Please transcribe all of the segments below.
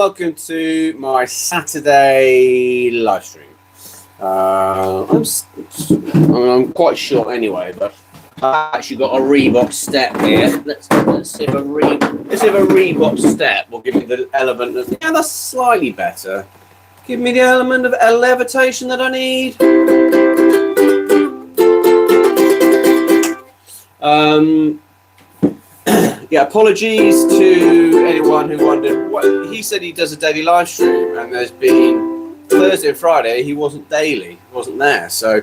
welcome to my Saturday live stream. I'm quite short anyway, but I actually got a Reebok step here. Let's see if a Reebok step will give me the element of, yeah, that's slightly better. Give me the element of levitation that I need. Yeah, apologies to anyone who wondered. He said he does a daily live stream, and there's been Thursday and Friday he wasn't wasn't there. So,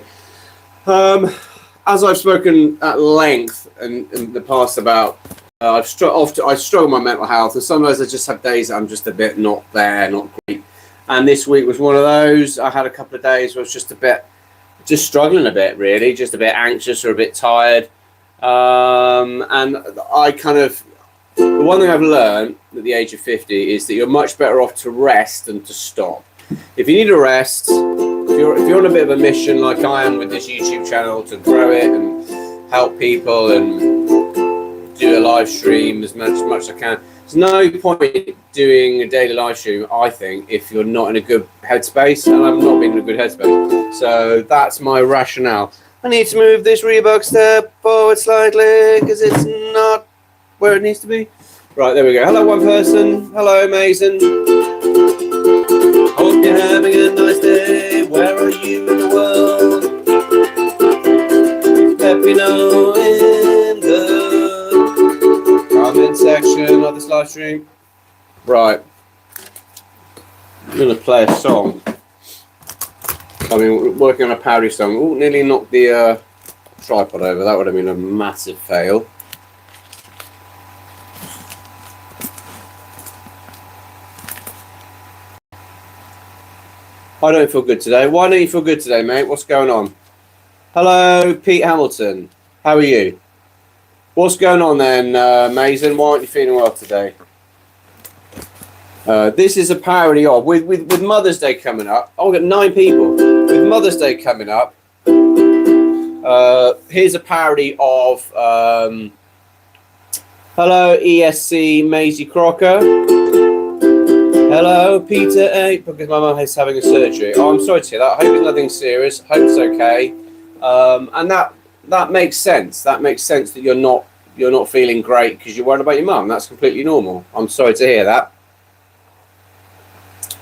as I've spoken at length in the past about, I struggle with my mental health, and sometimes I just have days that I'm just a bit not there, not great. And this week was one of those. I had a couple of days where I was just struggling a bit, really, just a bit anxious or a bit tired. And I the one thing I've learned at the age of 50 is that you're much better off to rest than to stop. If you need a rest, if you're on a bit of a mission like I am with this YouTube channel to grow it and help people and do a live stream as much as I can, there's no point doing a daily live stream, I think, if you're not in a good headspace, and I've not been in a good headspace. So that's my rationale. I need to move this Reebok step forward slightly because it's not where it needs to be. Right, there we go. Hello, one person. Hello, Mason. Hope you're having a nice day. Where are you in the world? Let me know in the comment section of this live stream. Right. I'm going to play a song. I mean, working on a parody song. Oh, nearly knocked the tripod over. That would have been a massive fail. I don't feel good today. Why don't you feel good today, mate? What's going on? Hello, Pete Hamilton. How are you? What's going on then, Mason? Why aren't you feeling well today? This is a parody of, with Mother's Day coming up. Oh, we've got 9 people. With Mother's Day coming up, here's a parody of, hello, ESC Maisie Crocker. Hello, Peter A. Because my mum is having a surgery. Oh, I'm sorry to hear that. I hope it's nothing serious. Hope it's okay. And that makes sense. That makes sense that you're not feeling great because you're worried about your mum. That's completely normal. I'm sorry to hear that.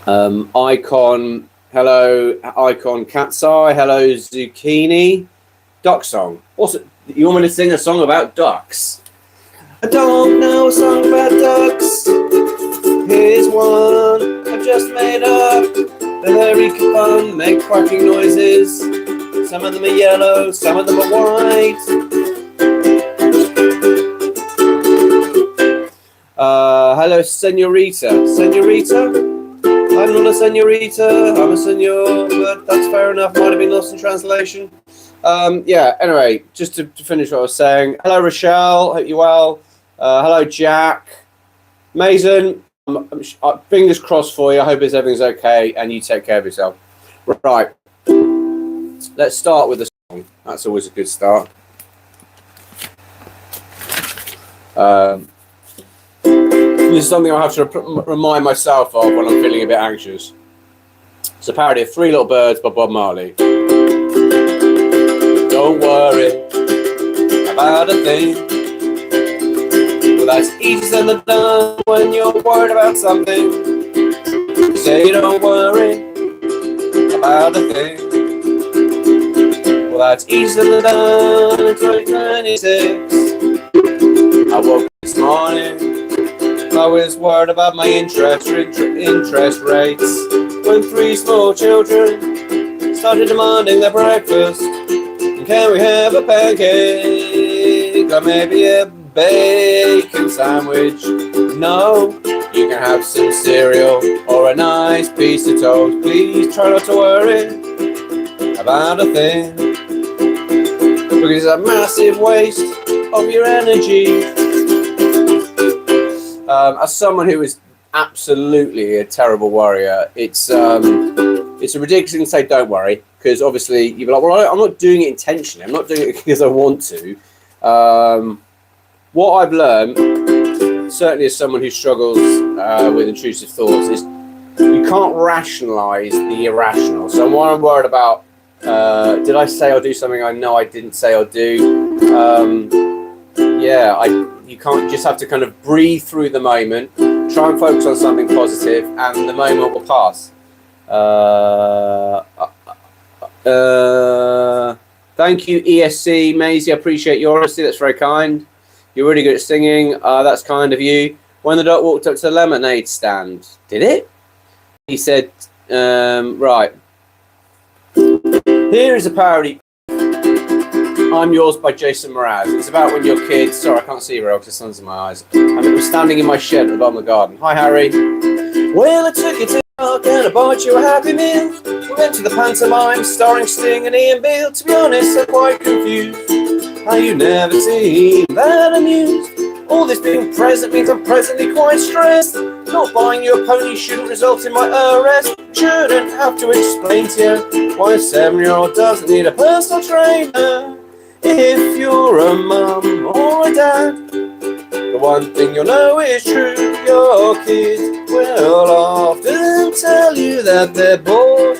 Icon, hello, Icon Cat's Eye, hello, Zucchini. Duck song. What's it? You want me to sing a song about ducks? I don't know a song about ducks. Here's one I've just made up. They're very fun, make quacking noises. Some of them are yellow, some of them are white. Hello, Senorita. Senorita? I'm not a senorita, I'm a senor, but that's fair enough. Might have been lost in translation. Yeah, anyway, just to finish what I was saying. Hello, Rochelle. Hope you're well. Hello, Jack. Mason, fingers crossed for you. I hope everything's okay and you take care of yourself. Right. Let's start with the song. That's always a good start. This is something I have to remind myself of when I'm feeling a bit anxious. It's a parody of 3 Little Birds by Bob Marley. Don't worry about a thing. Well, that's easy said than done when you're worried about something. Say don't worry about a thing. Well, that's easy said than done in 2026. I woke up this morning. I was worried about my interest rates when 3 small children started demanding their breakfast. Can we have a pancake or maybe a bacon sandwich? No, you can have some cereal or a nice piece of toast. Please try not to worry about a thing, because it's a massive waste of your energy. As someone who is absolutely a terrible worrier, it's a ridiculous thing to say don't worry, because obviously you'll be like, well, I'm not doing it intentionally. I'm not doing it because I want to. What I've learned certainly as someone who struggles with intrusive thoughts, is you can't rationalize the irrational. So what I'm worried about, did I say or do something I know I didn't say or do? You can't, you just have to kind of breathe through the moment, try and focus on something positive, and the moment will pass. Thank you, ESC Maisie. I appreciate your honesty. That's very kind. You're really good at singing. That's kind of you. When the dog walked up to the lemonade stand, did it? He said, right. Here is a parody. I'm Yours by Jason Mraz. It's about when your kids... Sorry, I can't see you very well because the sun's in my eyes. I'm standing in my shed at the bottom of the garden. Hi, Harry. Well, I took you to the park and I bought you a Happy Meal. We went to the pantomime starring Sting and Ian Beale. To be honest, I'm quite confused. How you never seem that amused. All this being present means I'm presently quite stressed. Not buying you a pony shouldn't result in my arrest. Shouldn't have to explain to you why a 7-year-old doesn't need a personal trainer. If you're a mum or a dad, the one thing you'll know is true. Your kids will often tell you that they're bored.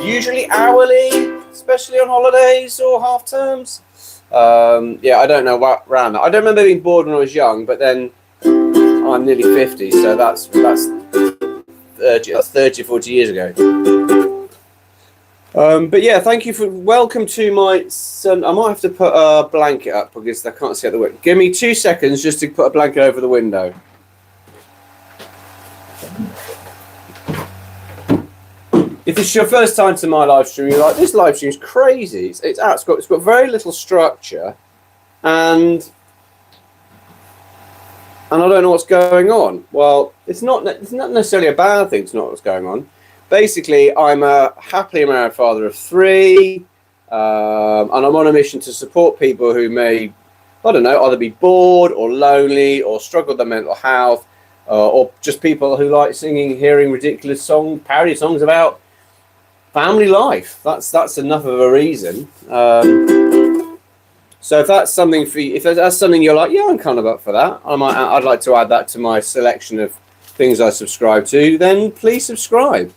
Usually hourly, especially on holidays or half terms. I don't know what around that. I don't remember being bored when I was young, but then I'm nearly 50, so that's 30 or 40 years ago. But yeah, thank you for welcome to my son. I might have to put a blanket up because I can't see out the window. Give me 2 seconds just to put a blanket over the window. If this is your first time to my live stream, you're like, this live stream is crazy. It's got very little structure, and I don't know what's going on. Well, it's not necessarily a bad thing to know what's going on. Basically, I'm a happily married father of 3, and I'm on a mission to support people who may, I don't know, either be bored or lonely or struggle with their mental health, or just people who like singing, hearing ridiculous parody songs about family life. That's enough of a reason. So if that's something for you, if that's something you're like, yeah, I'm kind of up for that, I'd like to add that to my selection of things I subscribe to, then please subscribe.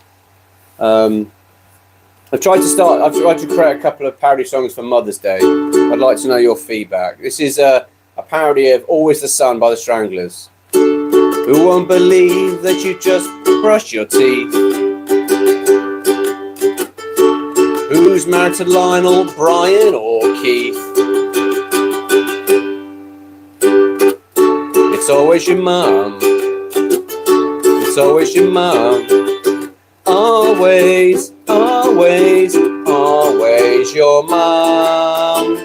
I've tried to create a couple of parody songs for Mother's Day. I'd like to know your feedback. This is a parody of Always the Sun by the Stranglers. Who won't believe that you just brushed your teeth? Who's married to Lionel, Brian or Keith? It's always your mum. It's always your mum. Always, always, always your mum.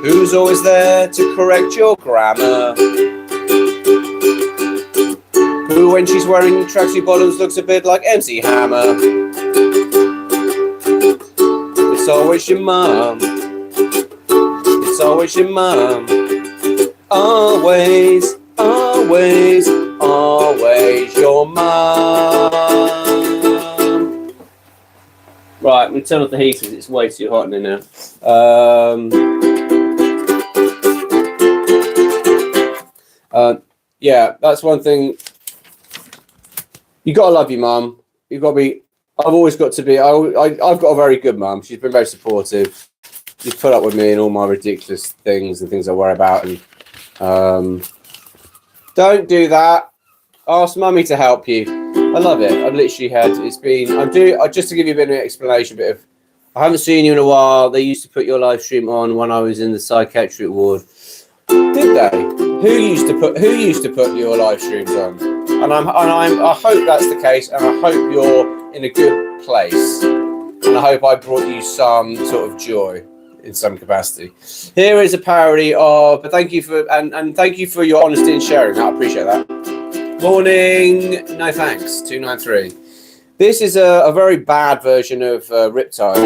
Who's always there to correct your grammar? Who, when she's wearing tracksuit bottoms, looks a bit like MC Hammer? It's always your mum. It's always your mum. Always, always, always your mum. Right, I'm going to turn off the heaters. It's way too hot in here now. Yeah, that's one thing. You got to love your mum. You've got to be. I've always got to be. I've got a very good mum. She's been very supportive. She's put up with me and all my ridiculous things and things I worry about. And don't do that. Ask mummy to help you. I love it. I've literally had. It's been. Just to give you a bit of an explanation. I haven't seen you in a while. They used to put your live stream on when I was in the psychiatric ward. Did they? Who used to put your live streams on? And I hope that's the case, and I hope you're in a good place, and I hope I brought you some sort of joy in some capacity. Here is a parody of. But thank you for thank you for your honesty and sharing that. I appreciate that. Morning, no thanks. 293. This is a very bad version of Riptide.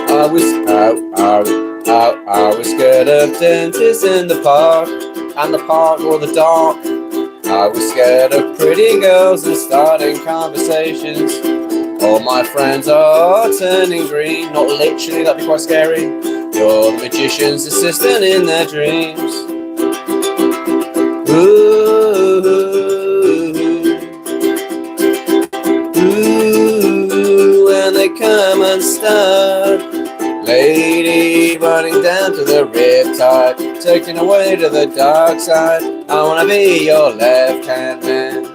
I was scared of dentists in the park, and the park or the dark. I was scared of pretty girls and starting conversations. All my friends are turning green. Not literally, that'd be quite scary. You're the magician's assistant in their dreams. Ooh, ooh, when they come unstuck, lady running down to the riptide, taken away to the dark side. I wanna be your left-hand man.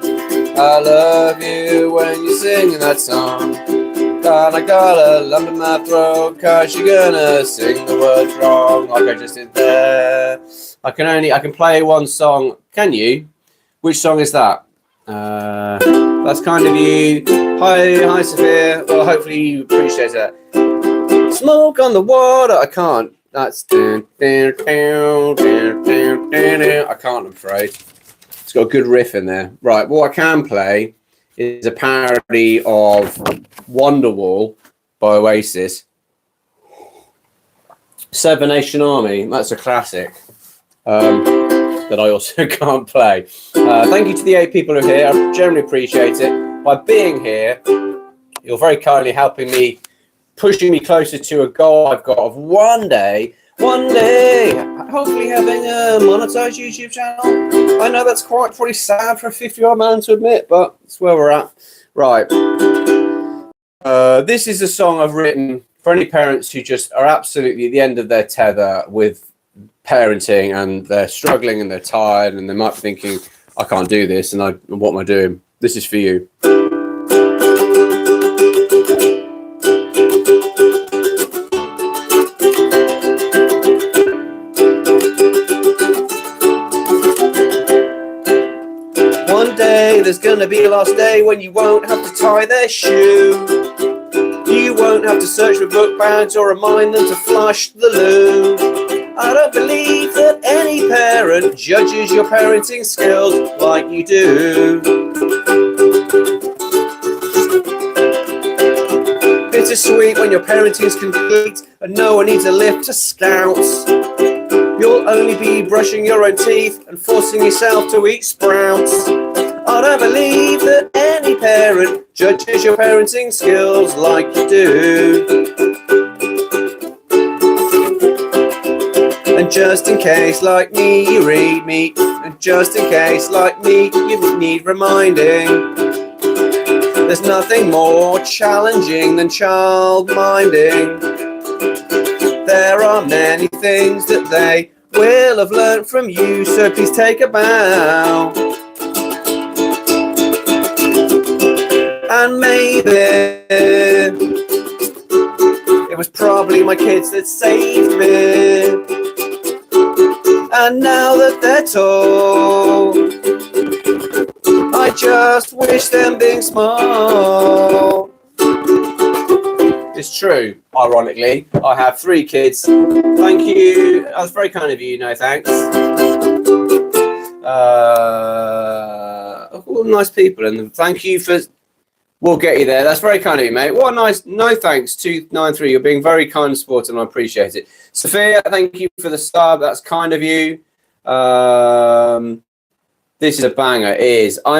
I love you when you sing that song. God, I got a lump in my throat, 'cause you're gonna sing the words wrong, like I just did there. I can play one song. Can you? Which song is that? That's kind of you. Hi, Sophia. Well, hopefully you appreciate that. Smoke on the water. I can't. That's I can't, I'm afraid. It's got a good riff in there. Right, what I can play is a parody of Wonderwall by Oasis. Seven Nation Army, that's a classic that I also can't play. Thank you to the 8 people who are here. I generally appreciate it. By being here, you're very kindly helping me, pushing me closer to a goal I've got of one day, hopefully having a monetized YouTube channel. I know that's quite pretty sad for a 50-year-old man to admit, but it's where we're at. Right. This is a song I've written for any parents who just are absolutely at the end of their tether with parenting, and they're struggling and they're tired and they might be thinking, I can't do this, and what am I doing? This is for you. One day there's gonna be a last day when you won't have to tie their shoe. You won't have to search for book bags or remind them to flush the loo. I don't believe that any parent judges your parenting skills like you do. Bittersweet when your parenting's complete and no one needs a lift to scouts. You'll only be brushing your own teeth and forcing yourself to eat sprouts. I don't believe that any parent judges your parenting skills like you do. And just in case, like me, you read me. And just in case, like me, you need reminding. There's nothing more challenging than child minding. There are many things that they will have learned from you, so please take a bow. And maybe it was probably my kids that saved me. And now that they're tall, I just wish them being small. It's true, ironically. I have 3 kids. Thank you. That was very kind of you. No thanks. All nice people, and thank you for. We'll get you there. That's very kind of you, mate. What a nice. No thanks. 293. You're being very kind and supportive, and I appreciate it. Sophia, thank you for the sub. That's kind of you. This is a banger. It is. I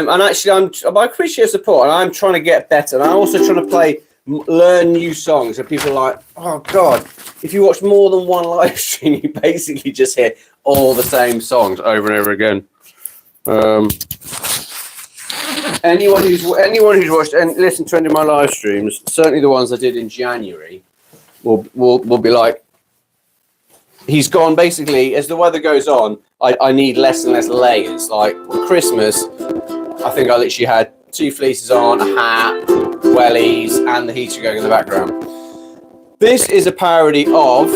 appreciate your support, and I'm trying to get better. And I'm also trying to learn new songs. So people are like, oh God, if you watch more than one live stream, you basically just hear all the same songs over and over again. Anyone who's watched and listened to any of my live streams, certainly the ones I did in January, will be like, he's gone. Basically, as the weather goes on, I need less and less layers. Like for Christmas, I think I literally had 2 fleeces on, a hat, wellies, and the heater going in the background. This is a parody of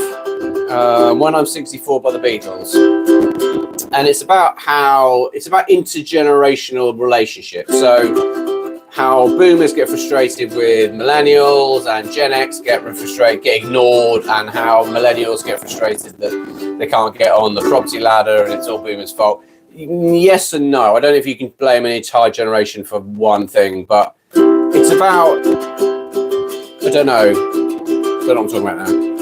When I'm 64 by the Beatles. And it's about intergenerational relationships. So how boomers get frustrated with millennials and Gen X get ignored, and how millennials get frustrated that they can't get on the property ladder and it's all boomers' fault. Yes and no. I don't know if you can blame an entire generation for one thing, but it's about, I don't know what I'm talking about now.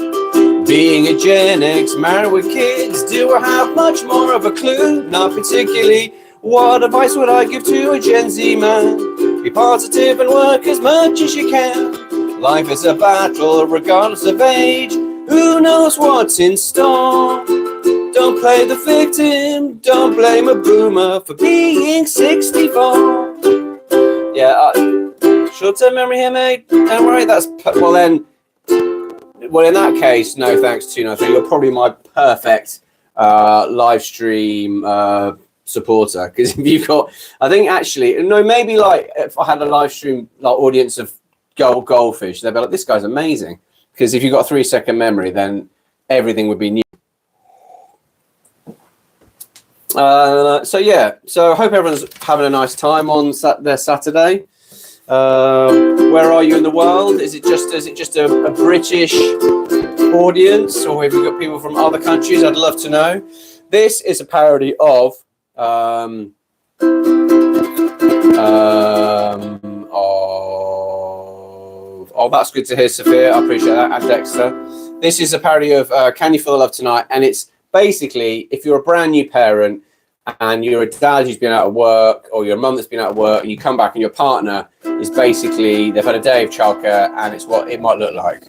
Being a Gen X, married with kids, do I have much more of a clue? Not particularly. What advice would I give to a Gen Z man? Be positive and work as much as you can. Life is a battle regardless of age. Who knows what's in store? Don't play the victim, don't blame a boomer for being 64. Yeah, short-term memory here, mate. Don't worry, that's... Well, then... Well, in that case, no thanks to you. You're probably my perfect live stream supporter, because if you've got... I think, actually... No, maybe, like, if I had a live stream like audience of goldfish, they'd be like, this guy's amazing. Because if you've got a 3-second memory, then everything would be new. So yeah, so I hope everyone's having a nice time on their Saturday. Where are you in the world? Is it just a British audience, or have you got people from other countries? I'd love to know. This is a parody of oh, that's good to hear, Sophia. I appreciate that. And Dexter. This is a parody of Can You Feel the Love Tonight? And it's basically, if you're a brand new parent and you're a dad who's been out of work, or you're a mum that's been out of work, and you come back and your partner is basically, they've had a day of childcare, and it's what it might look like.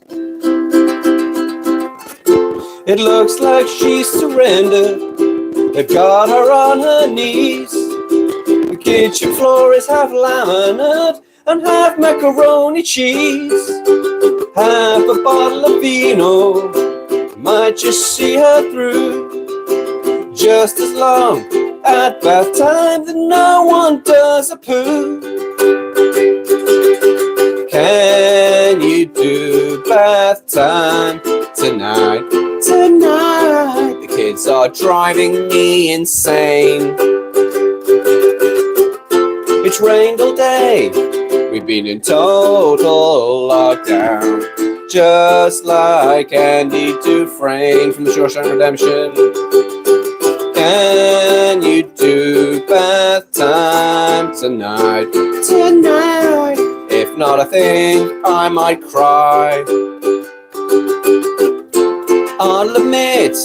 It looks like she's surrendered. They've got her on her knees. The kitchen floor is half laminate and half macaroni cheese. Half a bottle of vino might just see her through. Just as long at bath time that no one does a poo. Can you do bath time tonight? Tonight. The kids are driving me insane. It's rained all day. We've been in total lockdown. Just like Andy Dufresne from the Shawshank Redemption. Can you do bath time tonight? Tonight. If not, I think I might cry. I'll admit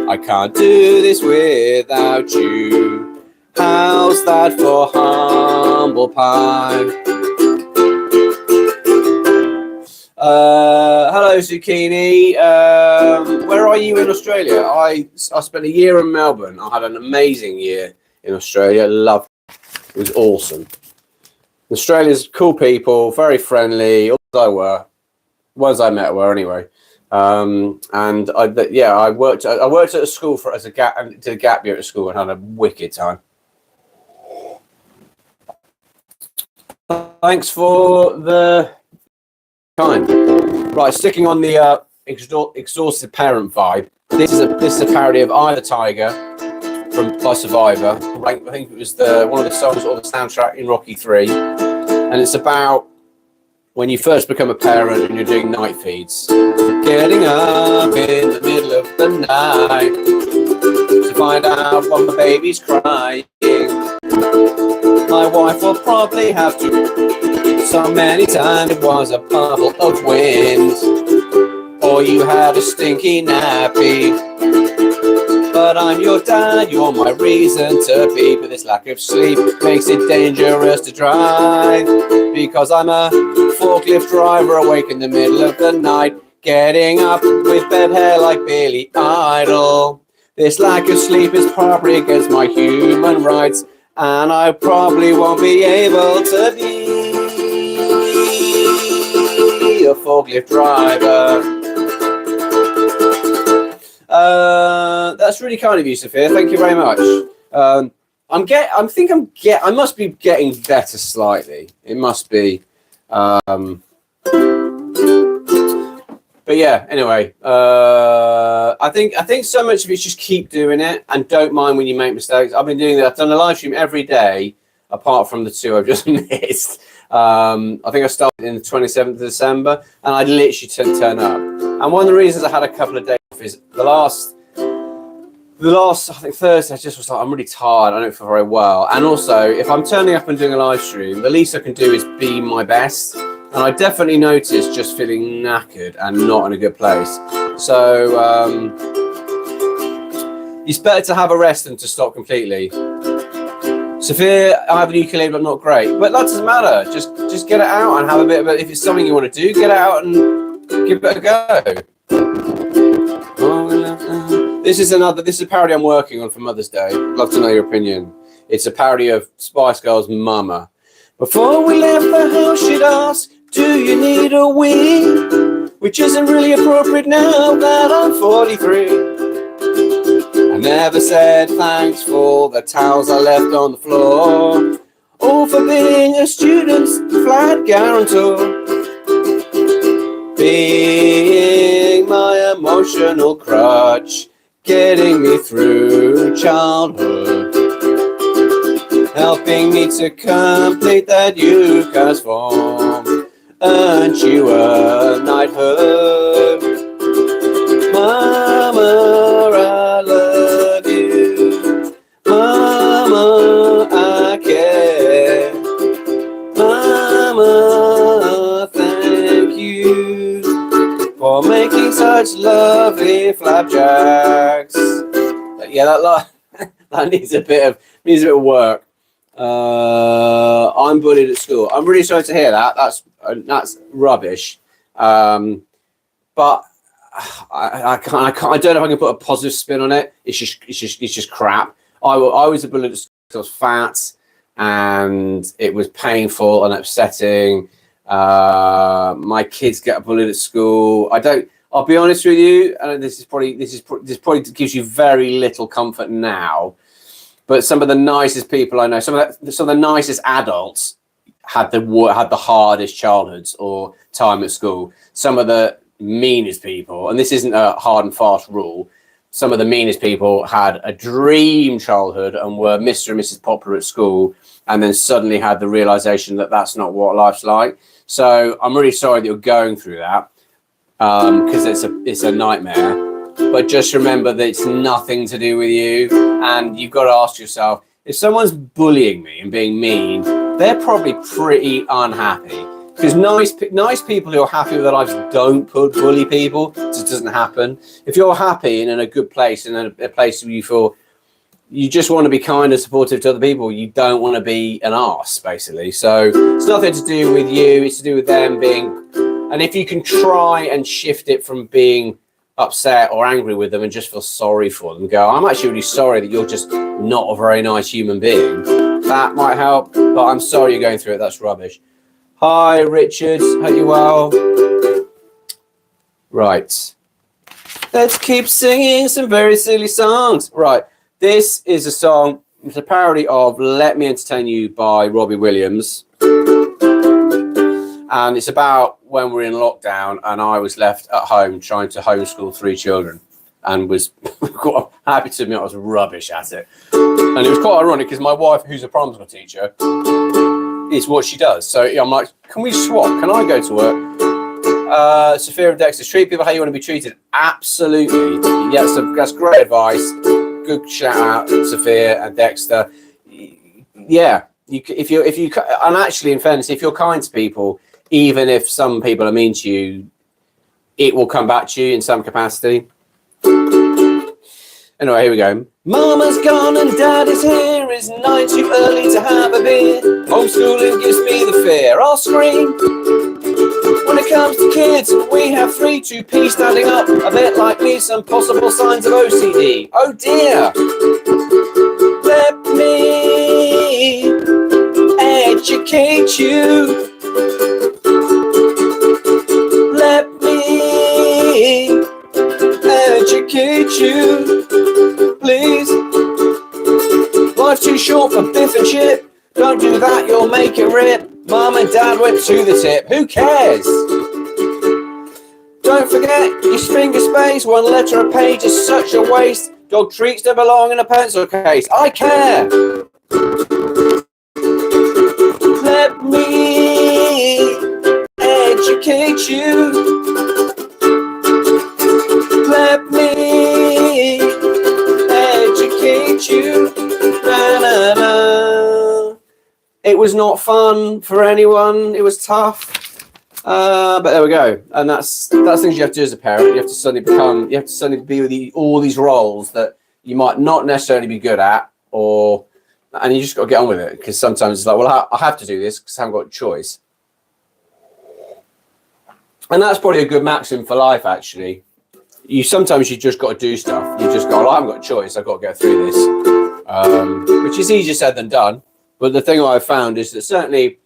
I can't do this without you. How's that for humble pie? Hello, Zucchini. Where are you in Australia? I spent a year in Melbourne. I had an amazing year in Australia. Loved it. It was awesome. Australia's cool people, very friendly. All ones I met were anyway. And I worked at a school did a gap year at school and had a wicked time. Thanks for the time. Right, sticking on the exhausted parent vibe. This is a parody of Eye the Tiger by Survivor. I think it was one of the songs or the soundtrack in Rocky 3, and it's about when you first become a parent and you're doing night feeds. Getting up in the middle of the night to find out why my baby's crying. My wife will probably have to. So many times it was a puddle of wind, or you had a stinky nappy. But I'm your dad, you're my reason to be. But this lack of sleep makes it dangerous to drive, because I'm a forklift driver awake in the middle of the night, getting up with bed hair like Billy Idol. This lack of sleep is probably against my human rights, and I probably won't be able to be a forklift driver. That's really kind of you, Sophia. Thank you very much. I must be getting better slightly. It must be. But yeah, anyway, I think so much of it's just keep doing it and don't mind when you make mistakes. I've been doing that. I've done a live stream every day, apart from the two I've just missed. I think I started in the 27th of December, and I literally turn up. And one of the reasons I had a couple of days off is the last I think Thursday, I just was like, I'm really tired. I don't feel very well. And also, if I'm turning up and doing a live stream, the least I can do is be my best. And I definitely noticed just feeling knackered and not in a good place. So it's better to have a rest than to stop completely. Sophia, I have a ukulele, but not great. But that doesn't matter. Just get it out and have a bit of it. If it's something you want to do, get it out and give it a go. This is a parody I'm working on for Mother's Day. Love to know your opinion. It's a parody of Spice Girls' Mama. Before we left the house, she'd ask, do you need a wee? Which isn't really appropriate now that I'm 43. I never said thanks for the towels I left on the floor, or for being a student's flat guarantor. Being my emotional crutch, getting me through childhood, helping me to complete that UCAS form, earned you a knighthood. Mama, I love you. Mama, I care. Mama, thank you for making such lovely flapjacks. Yeah, that needs a bit of work. I'm bullied at school. I'm really sorry to hear that. That's rubbish. But I can't. I don't know if I can put a positive spin on it. It's just crap. I was bullied at school because I was fat, and it was painful and upsetting. My kids get bullied at school. I'll be honest with you, and this probably gives you very little comfort now. But some of the nicest people I know, some of the nicest adults had the hardest childhoods or time at school. Some of the meanest people, and this isn't a hard and fast rule, some of the meanest people had a dream childhood and were Mr. and Mrs. Popular at school, and then suddenly had the realization that that's not what life's like. So I'm really sorry that you're going through that, because it's a nightmare. But just remember that it's nothing to do with you, and you've got to ask yourself, if someone's bullying me and being mean, they're probably pretty unhappy. Because nice people who are happy with their lives don't bully people. It just doesn't happen. If you're happy and in a good place, and in a place where you feel you just want to be kind and supportive to other people, you don't want to be an arse, basically. So it's nothing to do with you. It's to do with them being. And if you can try and shift it from being upset or angry with them and just feel sorry for them, go, I'm actually really sorry that you're just not a very nice human being. That might help, but I'm sorry you're going through it. That's rubbish. Hi, Richard. Hope you're well. Right. Let's keep singing some very silly songs. Right. This is a song. It's a parody of Let Me Entertain You by Robbie Williams. And it's about when we're in lockdown and I was left at home trying to homeschool 3 children, and was quite happy to admit I was rubbish at it. And it was quite ironic because my wife, who's a primary school teacher, is what she does. So I'm like, can we swap? Can I go to work? Sophia and Dexter, treat people how you want to be treated. Absolutely. Yeah, that's great advice. Good shout out to Sophia and Dexter. Yeah, if you and actually, in fairness, if you're kind to people, even if some people are mean to you, it will come back to you in some capacity. Anyway, here we go. Mama's gone and Dad is here. It's 9 too early to have a beer. Homeschooling gives me the fear. I'll scream. When it comes to kids, we have 3 2p standing up, a bit like me, some possible signs of OCD. Oh dear. Let me educate you. Let me educate you, please. Life's too short for biff and chip. Don't do that, you'll make it rip. Mum and Dad went to the tip. Who cares? Don't forget your finger space. 1 letter a page is such a waste. Dog treats don't belong in a pencil case. I care. Let me educate you. Let me educate you. Na, na, na. It was not fun for anyone. It was tough, but there we go. And that's things you have to do as a parent. You have to suddenly be with all these roles that you might not necessarily be good at, and you just got to get on with it, because sometimes it's like, well, I have to do this because I haven't got a choice. And that's probably a good maxim for life, actually. sometimes you just got to do stuff. You just go, I haven't got a choice. I've got to get through this, which is easier said than done. But the thing I've found is that certainly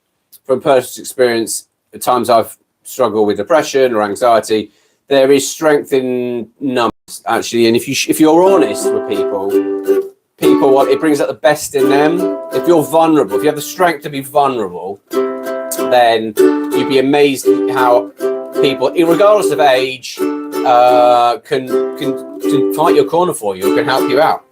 from personal experience, at times I've struggled with depression or anxiety, there is strength in numbers actually. And if you're honest with people, it brings out the best in them. If you're vulnerable, if you have the strength to be vulnerable, then you'd be amazed how people, regardless of age, can fight your corner for you, can help you out.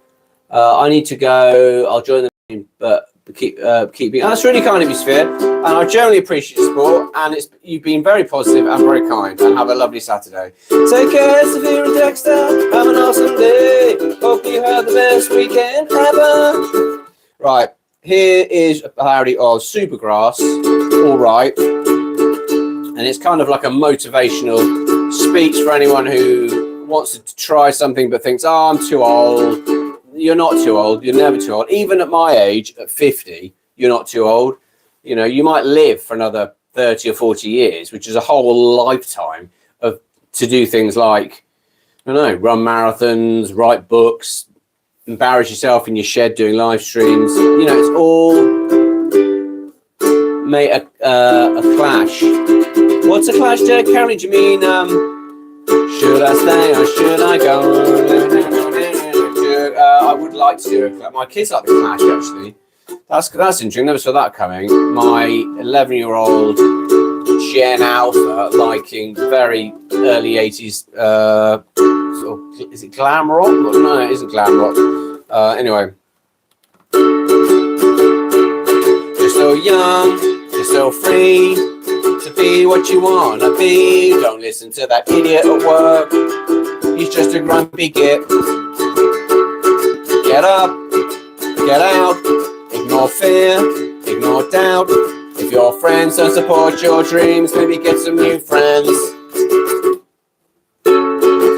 I need to go. I'll join the meeting, but keep being. That's really kind of you, Sphere, and I generally appreciate your support. And you've been very positive and very kind. And have a lovely Saturday. Take care, Sphere and Dexter. Have an awesome day. Hope you have the best weekend ever. Right, here is a parody of Supergrass. All right, and it's kind of like a motivational speech for anyone who wants to try something but thinks, oh, I'm too old. You're not too old. You're never too old. Even at my age, at 50, you're not too old. You know, you might live for another 30 or 40 years, which is a whole lifetime to do things like, I don't know, run marathons, write books, embarrass yourself in your shed doing live streams. You know, it's all made a clash. What's a clash, Derek Carey? Do you mean, should I stay or should I go? I would like to do it. My kids like the Clash, actually. That's interesting. Never saw that coming. My 11-year-old Gen Alpha liking very early 80s. Sort of, is it glam rock? No, it isn't glam rock. Anyway, you're so young, you're so free to be what you wanna be. Don't listen to that idiot at work. He's just a grumpy git. Get up, get out, ignore fear, ignore doubt. If your friends don't support your dreams, maybe get some new friends.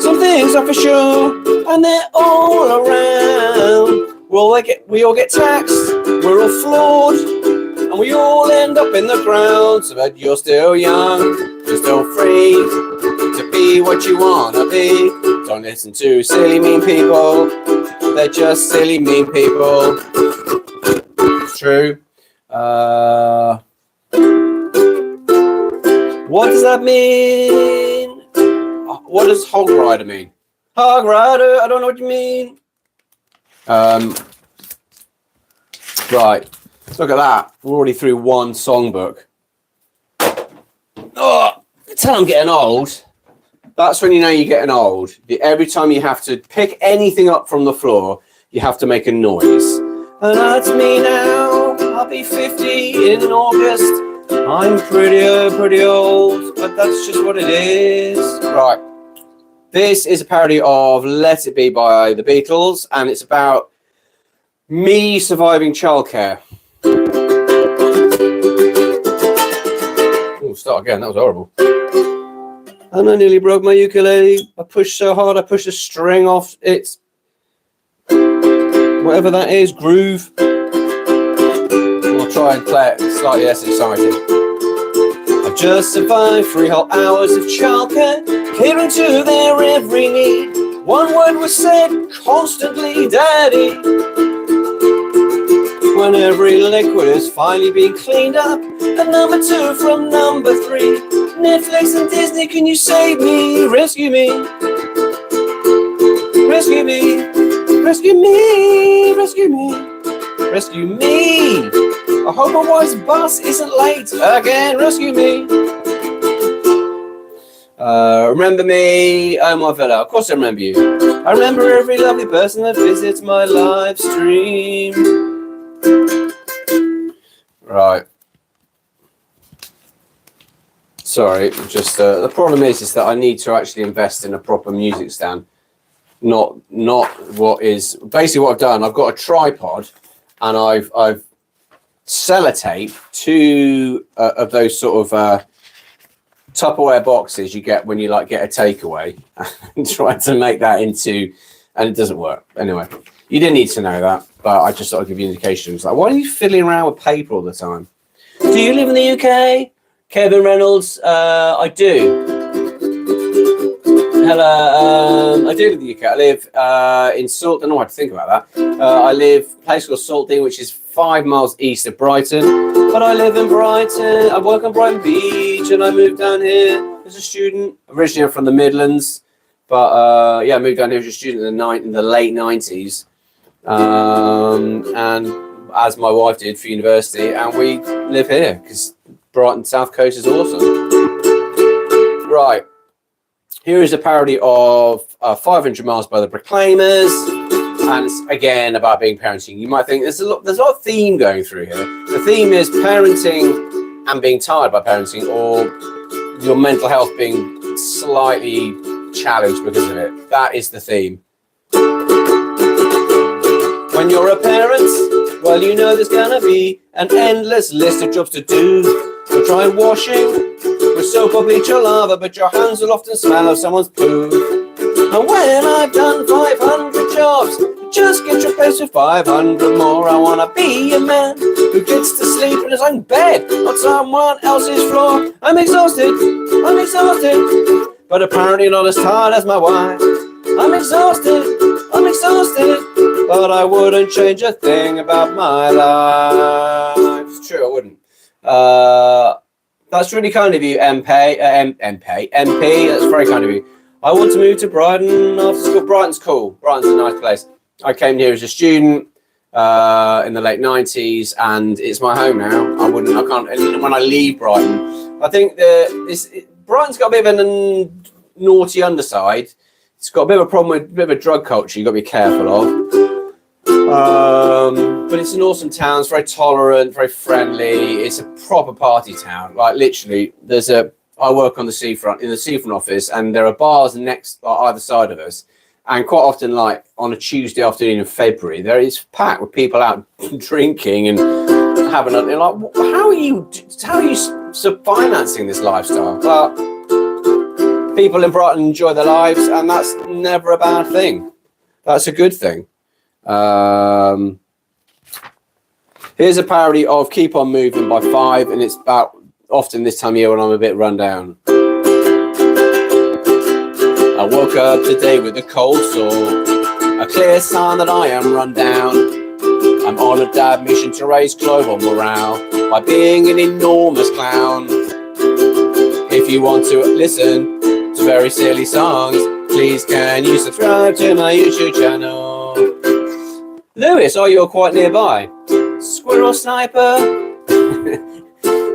Some things are for sure, and they're all around. We all get taxed, we're all flawed, and we all end up in the ground. So that you're still young, you're still free to be what you wanna be. Don't listen to silly, mean people. They're just silly, mean people. It's true. What does that mean? What does hog rider mean? Hog rider, I don't know what you mean. Right, look at that. We're already through one songbook. Oh, tell I'm getting old. That's when you know you're getting old. Every time you have to pick anything up from the floor, you have to make a noise. And that's me now. I'll be 50 in August. I'm pretty old, but that's just what it is. Right. This is a parody of Let It Be by the Beatles, and it's about me surviving childcare. Oh, start again. That was horrible. And I nearly broke my ukulele. I pushed so hard, I pushed a string off its, whatever that is, groove. I'll try and play it slightly less exciting. I've just survived 3 whole hours of childcare, catering to their every need. One word was said constantly, Daddy. When every liquid has finally been cleaned up, and number 2 from number 3. Netflix and Disney, can you save me? Rescue me. Rescue me. Rescue me. Rescue me. Rescue me. I hope my wife's bus isn't late again. Rescue me. Remember me? Oh, my villa. Of course I remember you. I remember every lovely person that visits my live stream. Right. Sorry, just the problem is that I need to actually invest in a proper music stand. Not what is basically what I've done. I've got a tripod, and I've sellotaped 2 of those sort of Tupperware boxes you get when you get a takeaway, and trying to make that into, and it doesn't work. Anyway, you didn't need to know that, but I just thought I'd give you indications. Like, why are you fiddling around with paper all the time? Do you live in the UK? Kevin Reynolds, I do. Hello, I do live in the UK. I live in Salt. I don't know what to think about that. I live in a place called Saltdean, which is 5 miles east of Brighton. But I live in Brighton. I work on Brighton Beach, and I moved down here as a student. Originally, I'm from the Midlands, but yeah, I moved down here as a student in the late 90s, and as my wife did for university, and we live here because Brighton South Coast is awesome. Right. Here is a parody of 500 Miles by the Proclaimers, and it's again about being parenting. You might think there's a lot of theme going through here. The theme is parenting and being tired by parenting, or your mental health being slightly challenged because of it. That is the theme. When you're a parent, well, you know there's gonna be an endless list of jobs to do. So try washing with soap or bleach or lava, but your hands will often smell of someone's poo. And when I've done 500 jobs, just get replaced with 500 more. I wanna be a man who gets to sleep in his own bed on someone else's floor. I'm exhausted, but apparently not as tired as my wife. I'm exhausted, but I wouldn't change a thing about my life. It's true, I wouldn't. That's really kind of you, MP. That's very kind of you. I want to move to Brighton after school. Brighton's cool. Brighton's a nice place. I came here as a student in the late 90s, and it's my home now. I can't. And when I leave Brighton, I think Brighton's got a bit of a naughty underside. It's got a bit of a problem with a bit of a drug culture you've got to be careful of. But it's an awesome town. It's very tolerant, very friendly. It's a proper party town. Like literally, I work on the seafront, in the seafront office, and there are bars next either side of us. And quite often, like on a Tuesday afternoon in February, there is packed with people out drinking and having a like. How are you financing this lifestyle? But people in Brighton enjoy their lives, and that's never a bad thing. That's a good thing. Here's a parody of Keep On Moving by Five, and it's about often this time of year when I'm a bit run down. I woke up today with a cold sore, a clear sign that I am run down. I'm on a dad mission to raise global morale by being an enormous clown. If you want to listen to very silly songs, please can you subscribe to my YouTube channel. Lewis, are you quite nearby? Squirrel sniper.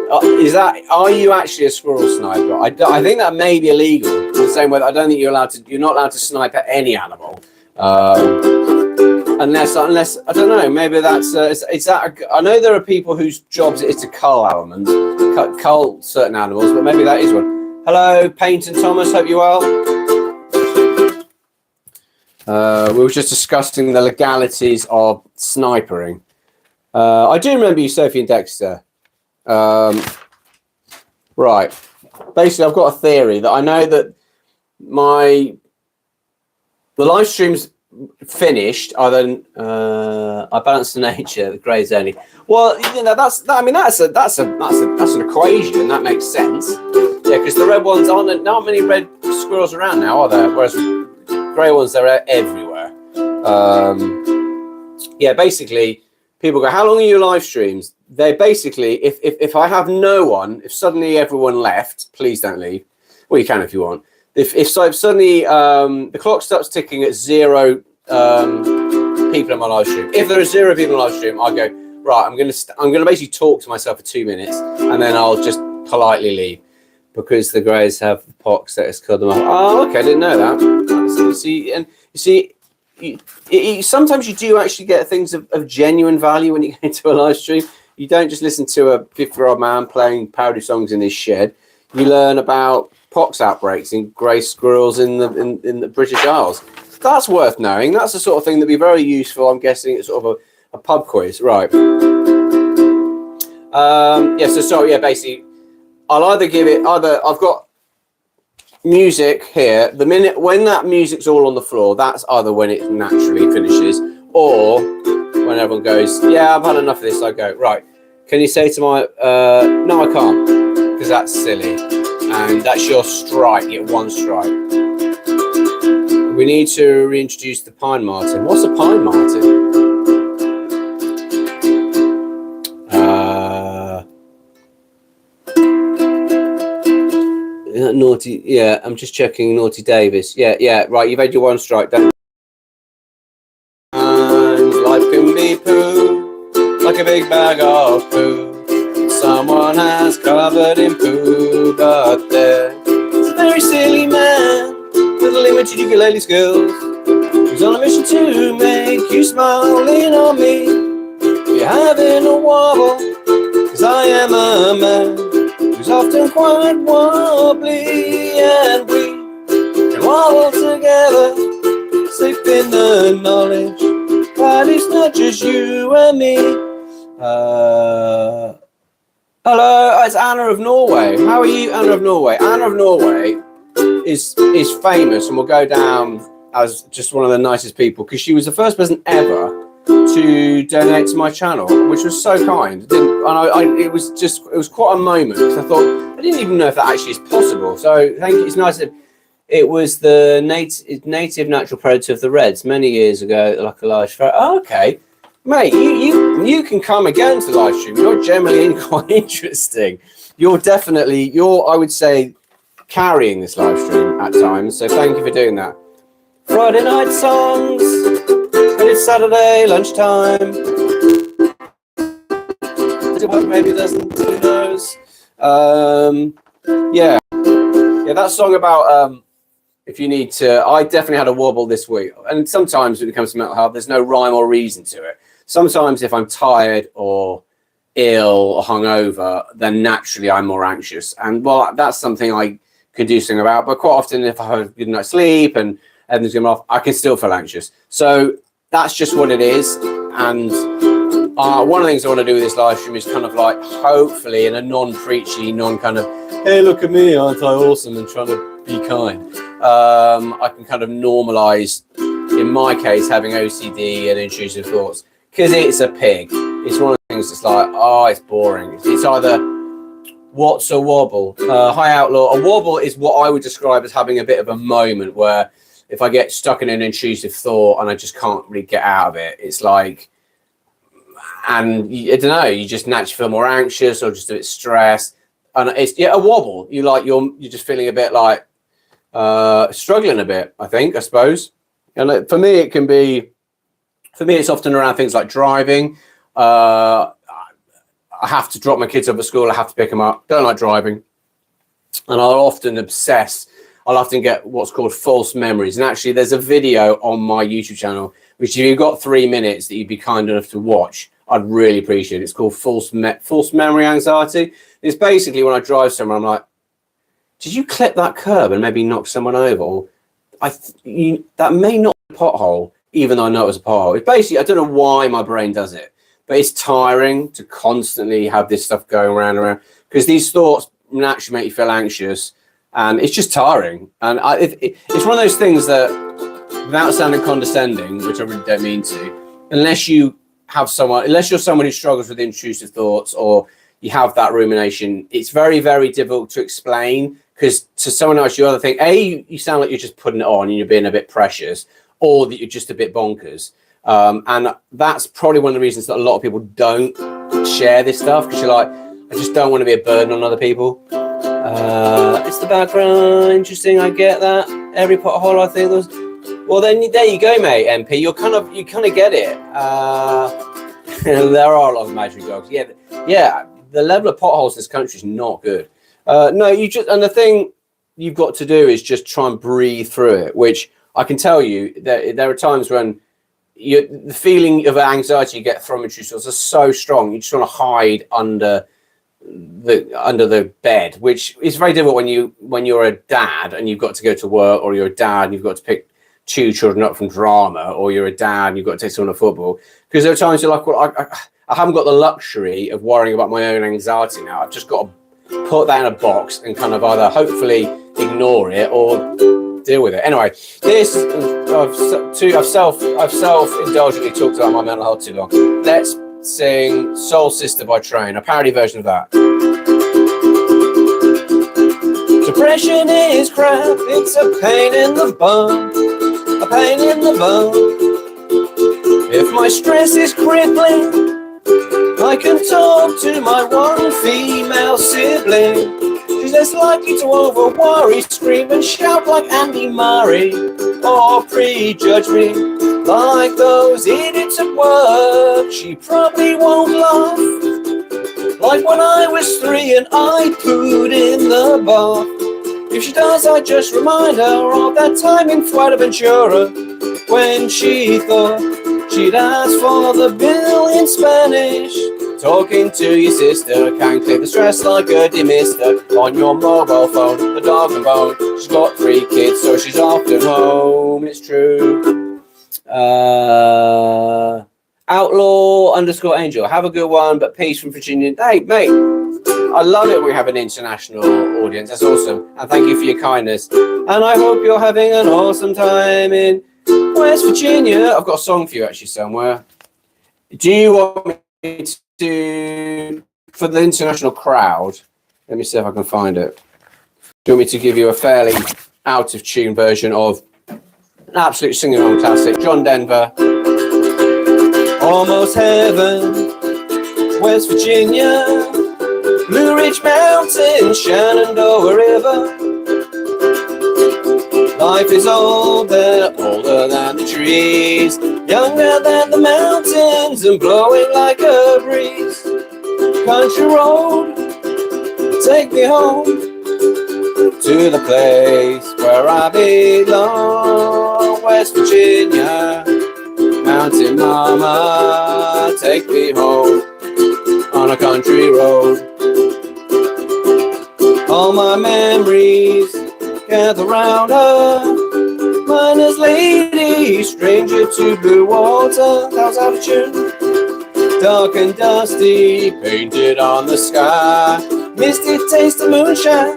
Are you actually a squirrel sniper? I think that may be illegal. The same way that I don't think you're not allowed to snipe at any animal, unless I don't know. Maybe that's I know there are people whose jobs it is to cull certain animals, but maybe that is one. Hello, Paynton Thomas. Hope you're well. We were just discussing the legalities of snipering. I do remember you, Sophie and Dexter. Right. Basically, I've got a theory that I know that the live stream's finished. I balance the nature, the grey zone. Well, you know, that's an equation. That makes sense. Yeah, because the red ones aren't many red squirrels around now, are there? Whereas grey ones, they're everywhere. Yeah, basically, people go, how long are your live streams? They basically, if I have no one, if suddenly everyone left, please don't leave. Well, you can if you want. If suddenly the clock starts ticking at 0 people in my live stream. If there are 0 people in my live stream, I go, right, I'm gonna basically talk to myself for 2 minutes, and then I'll just politely leave, because the greys have pox that has killed them off. Oh, okay, I didn't know that. Sometimes you do actually get things of genuine value when you get into a live stream. You don't just listen to a 50-year-old man playing parody songs in his shed. You learn about pox outbreaks in grey squirrels in the British Isles. That's worth knowing. That's the sort of thing that'd be very useful. I'm guessing it's sort of a pub quiz, right? Yeah. So sorry. Yeah. Basically, I'll either give it I've got music here. The minute when that music's all on the floor, that's either when it naturally finishes, or when everyone goes, yeah, I've had enough of this. I go, right. Can you say to my no, I can't, because that's silly, and that's your strike. You get 1 strike. We need to reintroduce the pine marten. What's a pine marten? Naughty, yeah, I'm just checking. Naughty Davis, yeah, right, you've had your one strike. Don't. Life can be poo, like a big bag of poo. Someone has covered in poo, but there's a very silly man with limited ukulele skills, who's on a mission to make you smile. Lean on me, you're having a wobble, 'cause I am a man who's often quite wobbly, and we can wobble together, safe in the knowledge that it's not just you and me. Hello, it's Anna of Norway. How are you, Anna of Norway? Anna of Norway is famous and will go down as just one of the nicest people, because she was the first person ever to donate to my channel, which was so kind. It was quite a moment, because I thought, I didn't even know if that actually is possible. So thank you. It's nice. It was the native natural predator of the Reds many years ago, like a large ferret. Oh, okay, mate, you can come again to the live stream. You're generally quite interesting. You're I would say, carrying this live stream at times. So thank you for doing that. Friday night songs, and it's Saturday lunchtime. Maybe it doesn't. Who knows? Yeah, that song about if you need to. I definitely had a wobble this week, and sometimes when it comes to mental health, there's no rhyme or reason to it. Sometimes if I'm tired or ill or hungover, then naturally I'm more anxious, and well, that's something I could do something about. But quite often, if I have a good night's sleep and everything's going off, I can still feel anxious. So that's just what it is. And one of the things I want to do with this live stream is kind of like, hopefully in a non-preachy, non-kind of, hey, look at me, aren't I awesome, and trying to be kind. I can kind of normalize, in my case, having OCD and intrusive thoughts, because it's a pig. It's one of the things that's like, oh, it's boring. It's either, what's a wobble? Hi, Outlaw. A wobble is what I would describe as having a bit of a moment where if I get stuck in an intrusive thought and I just can't really get out of it, it's like, and I don't know, you just naturally feel more anxious or just a bit stressed. And it's a wobble. You're just feeling a bit like struggling a bit, I suppose. And for me, it's often around things like driving. I have to drop my kids off at school. I have to pick them up. Don't like driving. And I'll often get what's called false memories. And actually, there's a video on my YouTube channel, which if you've got 3 minutes that you'd be kind enough to watch, I'd really appreciate it. It's called false memory anxiety. It's basically when I drive somewhere, I'm like, did you clip that curb and maybe knock someone over? Or that may not be a pothole, even though I know it was a pothole. It's basically, I don't know why my brain does it, but it's tiring to constantly have this stuff going around, because these thoughts naturally make you feel anxious. And it's just tiring. And it's one of those things that, without sounding condescending, which I really don't mean to, unless you're someone who struggles with intrusive thoughts or you have that rumination, it's very, very difficult to explain, because to someone else, you either think, A, you sound like you're just putting it on and you're being a bit precious, or that you're just a bit bonkers. And that's probably one of the reasons that a lot of people don't share this stuff, because you're like, I just don't want to be a burden on other people. It's the background. Interesting. I get that. Every pothole, I think was. Well, then there you go, mate. MP, you kind of get it. There are a lot of imaginary dogs. Yeah. The level of potholes in this country is not good. And the thing you've got to do is just try and breathe through it. Which I can tell you that there are times when the feeling of anxiety you get from intrusive thoughts are so strong. You just want to hide under the bed, which is very difficult when you're a dad and you've got to go to work, or you're a dad and you've got to pick 2 children up from drama, or you're a dad and you've got to take someone to football. Because there are times you're like, well, I haven't got the luxury of worrying about my own anxiety now. I've just got to put that in a box and kind of either hopefully ignore it or deal with it. Anyway, this I've self-indulgently talked about my mental health too long. Let's sing Soul Sister by Train, a parody version of that. Depression is crap, it's a pain in the bum. a pain in the bum. If my stress is crippling, I can talk to my one female sibling. She's less likely to over-worry, scream and shout like Andy Murray, or prejudge me like those idiots at work. She probably won't laugh like when I was 3 and I pooed in the bath. If she does, I just remind her of that time in Fuerteventura when she thought she'd ask for the bill in Spanish. Talking to your sister can clear the stress like a demister. On your mobile phone, the dog and bone. She's got 3 kids, so she's often home. It's true. Outlaw_Angel. Have a good one, but peace from Virginia. Hey, mate. I love it when we have an international audience. That's awesome. And thank you for your kindness. And I hope you're having an awesome time in West Virginia. I've got a song for you actually somewhere. Do you want me to, for the international crowd, let me see if I can find it. Do you want me to give you a fairly out of tune version of an absolute sing-along classic? John Denver. Almost Heaven, West Virginia. Blue Ridge Mountain, Shenandoah River. Life is older, older than the trees, younger than the mountains and blowing like a breeze. Country road, take me home to the place where I belong. West Virginia, Mountain Mama, take me home on a country road. All my memories gather round her, miner's lady, stranger to blue water. That was out of tune. Dark and dusty, painted on the sky, misty taste of moonshine,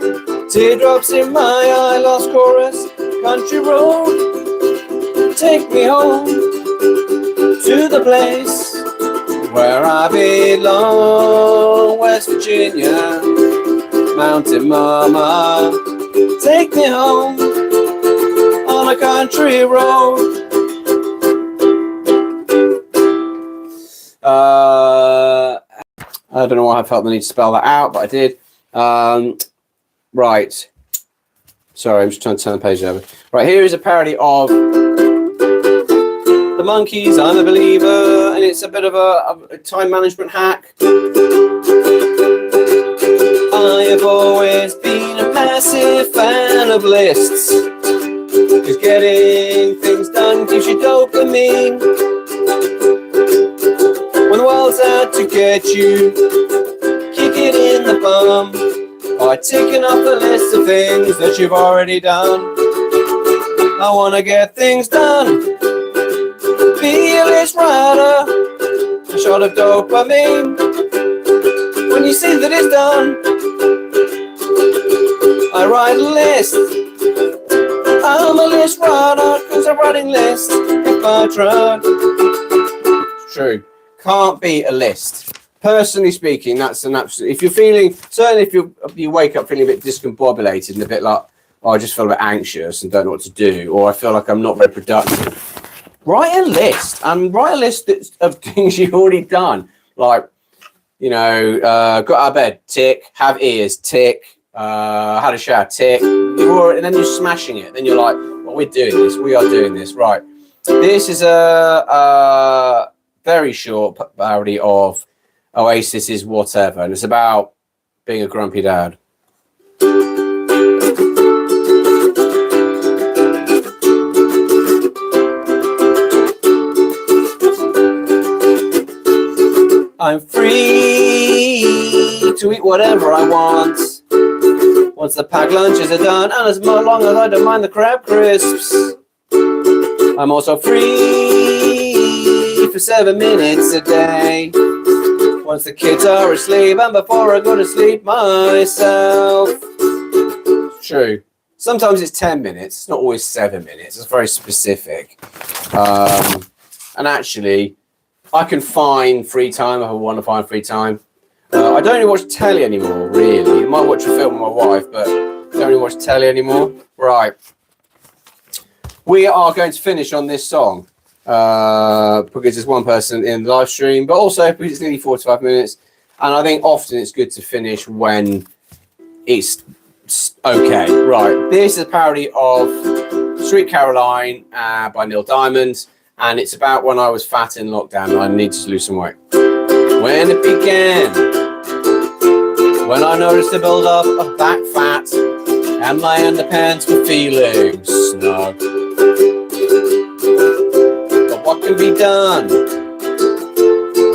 teardrops in my eye. Lost chorus, country road, take me home to the place where I belong. West Virginia, Mountain Mama, take me home on a country road. I don't know why I felt the need to spell that out, but I did. Right. Sorry, I'm just trying to turn the page over. Right, here is a parody of The Monkees, I'm a Believer, and it's a bit of a time management hack. I have always been a massive fan of lists, because getting things done gives you dopamine. When the world's out to get you, kick it in the bum by ticking off the list of things that you've already done. I want to get things done, be a list writer, a shot of dopamine. When you see that it's done, I write a list. I'm a list writer, because I'm writing lists if I tried. True. Can't beat a list. Personally speaking, that's an absolute. If you're feeling, certainly if you wake up feeling a bit discombobulated and a bit like, oh, I just feel a bit anxious and don't know what to do, or I feel like I'm not very productive, write a list. And write a list of things you've already done. Like, you know, got out of bed, tick. Have ears, tick. Had a shower, tick. And then you're smashing it. Then you're like, well, we're doing this. We are doing this. Right. This is a very short parody of Oasis's Whatever, and it's about being a grumpy dad. I'm free to eat whatever I want once the packed lunches are done, and as long as I don't mind the crab crisps. I'm also free for 7 minutes a day once the kids are asleep and before I go to sleep myself. True. Sometimes it's 10 minutes. It's not always 7 minutes. It's very specific. And actually, I can find free time if I want to find free time. I don't really watch telly anymore, really. I might watch a film with my wife, but I don't really watch telly anymore. Right. we are going to finish on this song because there's one person in the live stream, but also because it's nearly 45 minutes. And I think often it's good to finish when it's okay. Right, this is a parody of Sweet Caroline by Neil Diamond, and it's about when I was fat in lockdown and I needed to lose some weight. When it began, when I noticed the build-up of back fat and my underpants were feeling snug. But what can be done?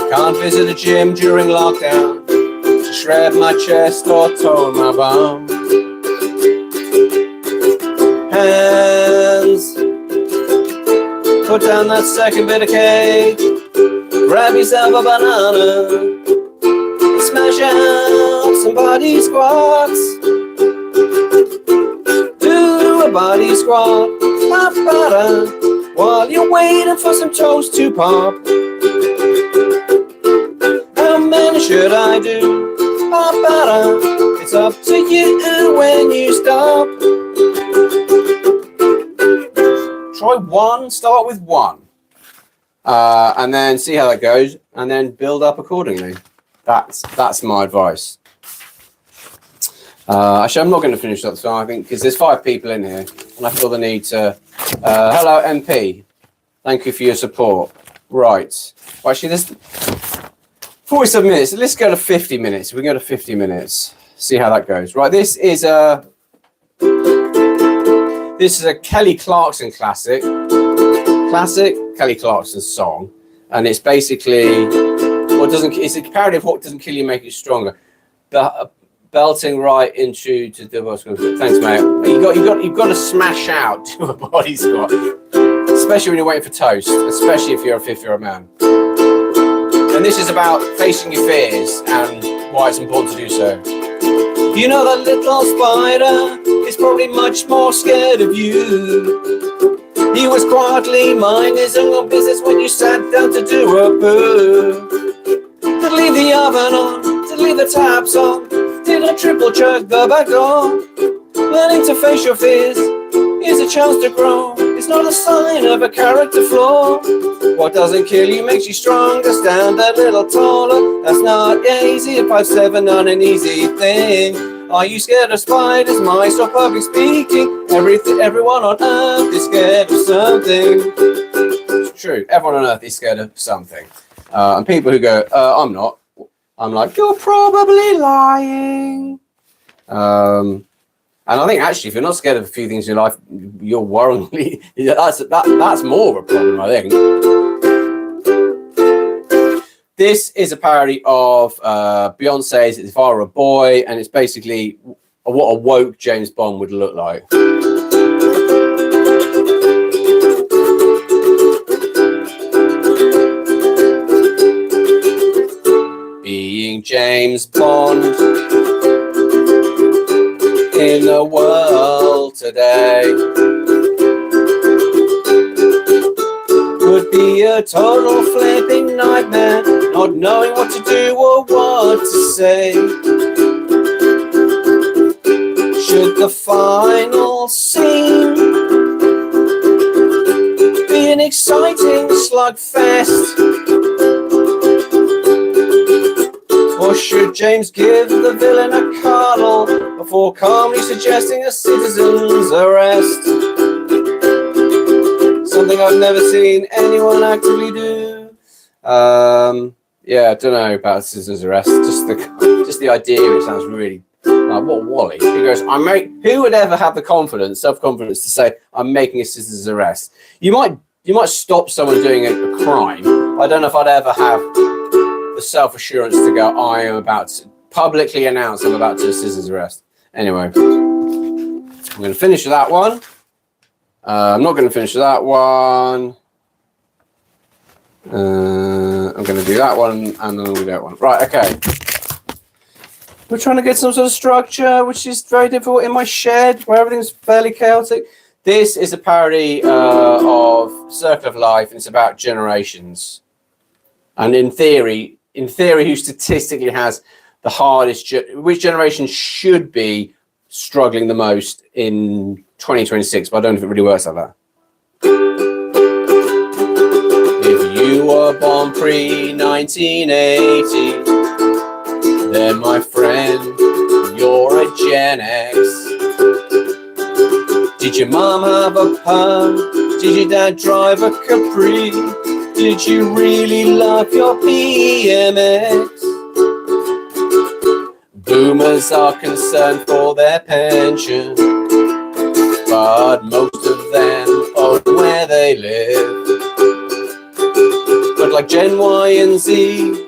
I can't visit a gym during lockdown to shred my chest or tone my bum. Hands, put down that second bit of cake, grab yourself a banana, smash out some body squats. Do a body squat, pop, while you're waiting for some toast to pop. How many should I do? Pop, it's up to you when you stop. Try one, start with one, and then see how that goes, and then build up accordingly. That's my advice. Actually, I'm not going to finish that song, I think, because there's 5 people in here, and I feel the need to. Hello, MP. Thank you for your support. Right. Well, actually, there's 47 minutes. Let's go to 50 minutes. We can go to 50 minutes. See how that goes. Right. This is a Kelly Clarkson classic. Kelly Clarkson song, and it's basically it's a parody of What Doesn't Kill You Make You Stronger. Belting right into the boss. Thanks, mate. You've got to smash out to a body squat, especially when you're waiting for toast, especially if you're a 50-year-old man. And this is about facing your fears and why it's important to do so. You know that little spider is probably much more scared of you. He was quietly minding his own business when you sat down to do a poo. To leave the oven on, to leave the taps on, did a triple check the back door. Learning to face your fears is a chance to grow. It's not a sign of a character flaw. What doesn't kill you makes you stronger. Stand a little taller. That's not easy. 5'7", not an easy thing. Are you scared of spiders, mice, or public speaking? Everyone on earth is scared of something. It's true. Everyone on earth is scared of something. And people who go, I'm not. I'm like, you're probably lying. And I think actually, if you're not scared of a few things in your life, you're worryingly. That's more of a problem, I think. This is a parody of Beyonce's "If I Were a Boy," and it's basically what a woke James Bond would look like. Being James Bond in the world today would be a total flipping nightmare, not knowing what to do or what to say. Should the final scene be an exciting slugfest? Or should James give the villain a cuddle before calmly suggesting a citizen's arrest? Something I've never seen anyone actively do. Yeah, I don't know about citizen's arrest. Just the idea, it sounds really like what Wally. He goes, who would ever have the self-confidence to say, I'm making a citizen's arrest? You might stop someone doing a crime. I don't know if I'd ever have the self-assurance to go, I am about to publicly announce I'm about to do a citizen's arrest. Anyway, I'm going to finish with that one. I'm not going to finish with that one. I'm going to do that one, and then I'm going to do that one. Right, okay. We're trying to get some sort of structure, which is very difficult in my shed, where everything's fairly chaotic. This is a parody of Circle of Life, and it's about generations. And in theory, who statistically has the hardest, which generation should be struggling the most in 2026, but I don't know if it really works like that. You were born pre-1980. Then, my friend, you're a Gen X. Did your mum have a pump? Did your dad drive a Capri? Did you really love your BMX? Boomers are concerned for their pension, but most of them own where they live. But like Gen Y and Z,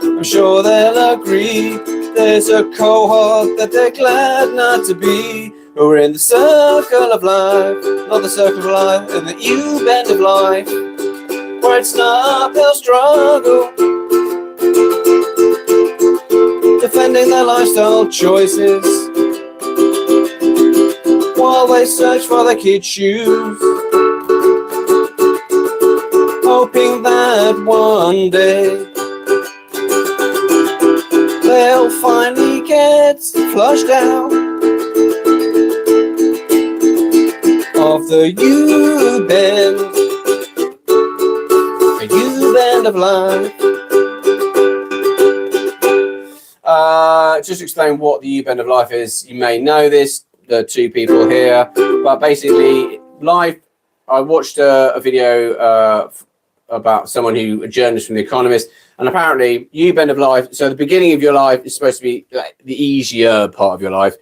I'm sure they'll agree, there's a cohort that they're glad not to be. We're in the circle of life, not the circle of life, in the U-bend of life, where it's an uphill struggle, defending their lifestyle choices, while they search for their kids' shoes, hoping that one day they'll finally get flushed out of the U-bend, the U-bend of life. Just to explain what the U-bend of life is, you may know this, the two people here, but basically, life. I watched a video about someone a journalist from The Economist, and apparently, U-bend of life. So the beginning of your life is supposed to be like the easier part of your life,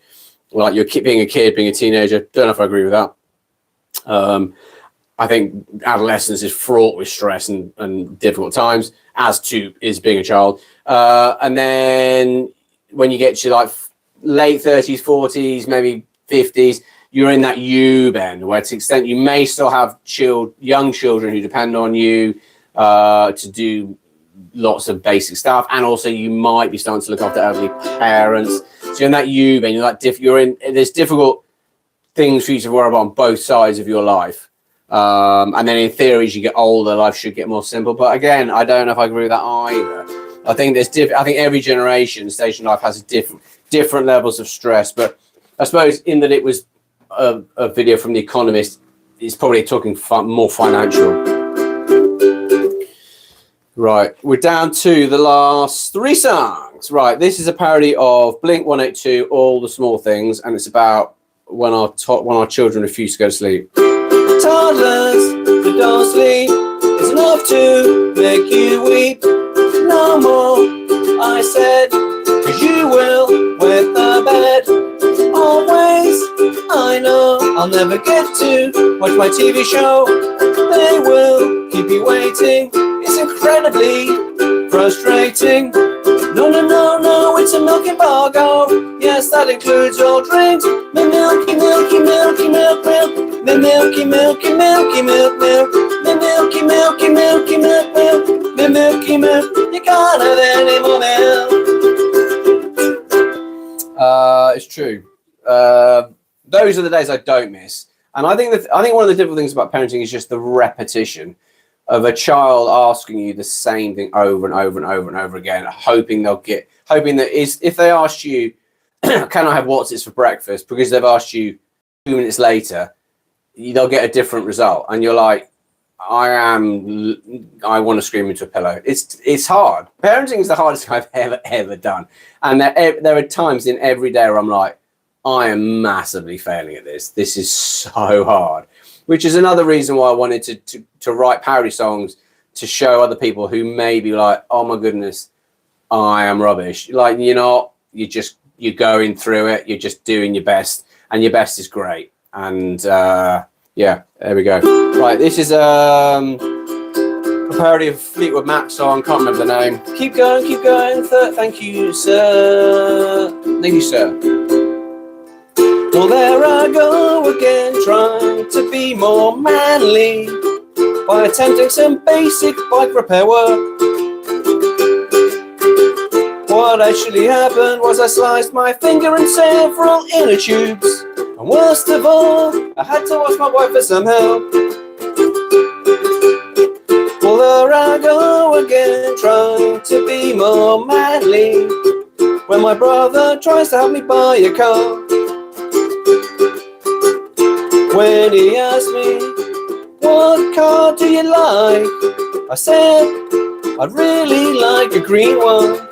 like you're being a kid, being a teenager. Don't know if I agree with that. I think adolescence is fraught with stress and difficult times, as too is being a child. And then when you get to like late 30s, 40s, maybe 50s, you're in that U-bend, where to the extent you may still have young children who depend on you to do lots of basic stuff, and also you might be starting to look after elderly parents. So you're in that U-bend, there's difficult things for you to worry about on both sides of your life. And then in theory, as you get older, life should get more simple. But again, I don't know if I agree with that either. I think I think every station of life has different levels of stress. But I suppose in that it was a video from The Economist, it's probably talking more financial. Right, we're down to the last 3 songs. Right, this is a parody of Blink-182, All the Small Things, and it's about when our children refuse to go to sleep. Toddlers who don't sleep, it's enough to make you weep. No more, I said, 'cause you will wet the bed. Always, I know I'll never get to watch my TV show. They will keep you waiting. It's incredibly frustrating. No, it's a milk embargo. Yes, that includes all drinks. My milky, milky, milky, milk, milk. My milky, milky, milky, milk, milk. My milky, milky, milky, milk, milk. My milky, milk. You can't have any more milk. It's true. Those are the days I don't miss. And I think one of the difficult things about parenting is just the repetition of a child asking you the same thing over and over and over and over again, hoping that if they asked you, can I have Watsits for breakfast? Because they've asked you 2 minutes later, they'll get a different result. And you're like, I want to scream into a pillow. It's hard. Parenting is the hardest thing I've ever done. And there are times in every day where I'm like, I am massively failing at this. This is so hard. Which is another reason why I wanted to write parody songs, to show other people who may be like, oh my goodness, I am rubbish. Like, you're going through it. You're just doing your best, and your best is great. And yeah, there we go. Right, this is a parody of Fleetwood Mac song. Can't remember the name. Keep going. Thank you, sir. Thank you, sir. Well, there I go again, trying to be more manly by attempting some basic bike repair work. What actually happened was I sliced my finger in several inner tubes, and worst of all, I had to ask my wife for some help. Well, there I go again, trying to be more manly when my brother tries to help me buy a car. When he asked me, what car do you like? I said I'd really like a green one.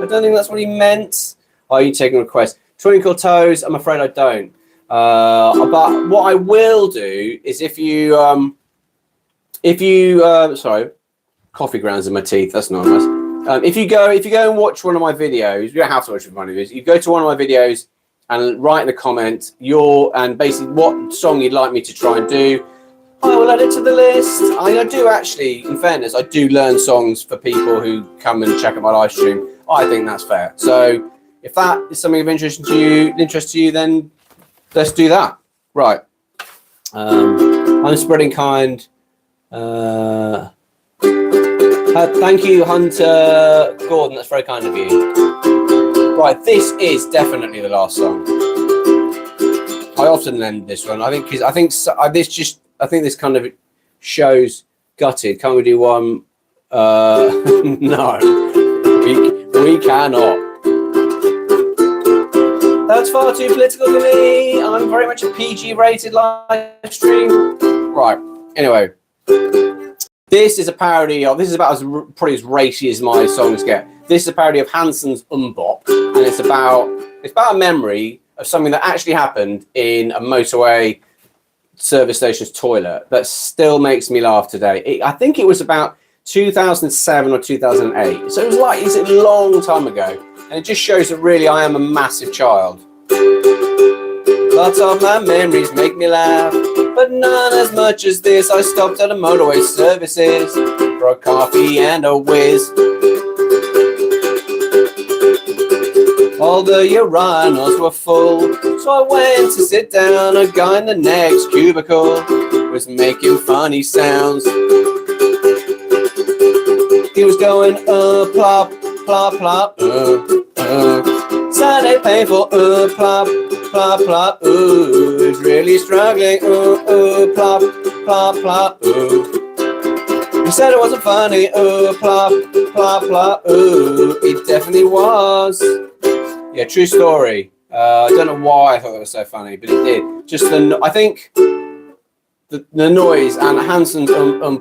I don't think that's what he meant. Are you taking requests? Twinkle Toes, I'm afraid I don't. But what I will do is if you sorry, coffee grounds in my teeth. That's not nice. If you go and watch one of my videos, you don't have to watch one of my videos. You go to one of my videos and write in the comment and basically what song you'd like me to try and do. I will add it to the list. I do actually, in fairness, I do learn songs for people who come and check out my live stream. I think that's fair. So if that is something of interest to you, then let's do that. Right. I'm spreading kind. Thank you, Hunter Gordon. That's very kind of you. Right, this is definitely the last song. I often end this one. I think this kind of shows gutted. Can't we do one? No, we cannot. That's far too political for me. I'm very much a PG-rated live stream. Right. Anyway. This is a parody of, this is about probably as racy as my songs get. This is a parody of Hanson's Umbop, and it's about a memory of something that actually happened in a motorway service station's toilet that still makes me laugh today. I think it was about 2007 or 2008. So it's a long time ago, and it just shows that really I am a massive child. Lots of my memories make me laugh, but none as much as this. I stopped at a motorway services for a coffee and a whiz. All the urinals were full, so I went to sit down. A guy in the next cubicle was making funny sounds. He was going, plop, plop, plop, Sunday painful, plop, plop, plop, ooh, it's really struggling, plop, plop, plop, ooh. He said it wasn't funny, plop, plop, plop, ooh, it definitely was. Yeah, true story. I don't know why I thought that was so funny, but it did. Just I think the noise and Hanson's